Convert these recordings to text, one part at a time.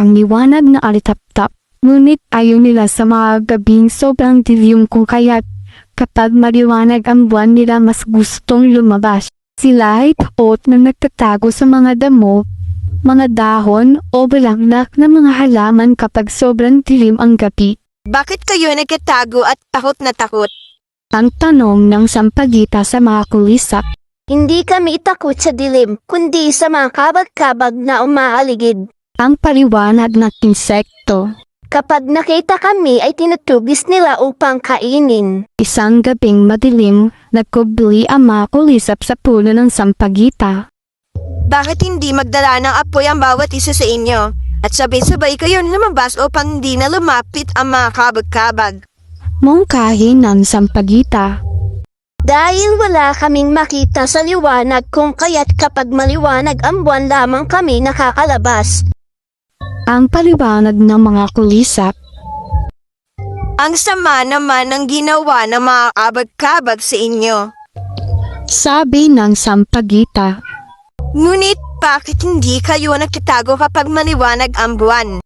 ang liwanag na alitap-tap. Ngunit ayaw nila sa mga gabing sobrang dilim kung kaya't kapag maliwanag ang buwan nila mas gustong lumabas. Sila ay takot na nagtatago sa mga damo, mga dahon o bulaklak na mga halaman kapag sobrang dilim ang gabi. Bakit kayo nagkatago at takot na takot? Ang tanong ng sampagita sa mga kulisap. Hindi kami takot sa dilim, kundi sa mga kabag-kabag na umaaligid. Ang paliwanag ng insekto. Kapag nakita kami ay tinutugis nila upang kainin. Isang gabing madilim, nagkubli ang mga kulisap sa puno ng sampagita. Bakit hindi magdala ng apoy ang bawat isa sa inyo? At sabay-sabay kayo lumabas upang hindi na lumapit ang mga kabag-kabag. Mungkahi ng sampagita. Dahil wala kaming makita sa liwanag kung kaya't kapag maliwanag ang buwan lamang kami nakakalabas. Ang paliwanag ng mga kulisap. Ang sama naman ng ginawa ng mga kabag-kabag sa inyo. Sabi ng sampagita. Ngunit bakit hindi kayo nagtatago kapag maliwanag ang buwan?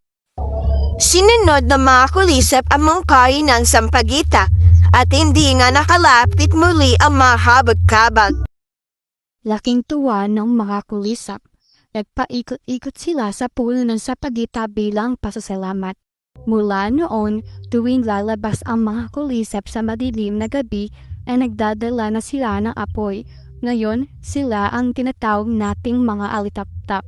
Sinunod ng mga kulisap ang mungkahi ng sampagita at hindi nga nakalapit muli ang mga kabag-kabag. Laking tuwa ng mga kulisap. Nagpaikot-ikot sila sa puno ng sampagita bilang pasasalamat. Mula noon, tuwing lalabas ang mga kulisap sa madilim na gabi, ay nagdadala na sila ng apoy. Ngayon, sila ang tinatawag nating mga alitap-tap.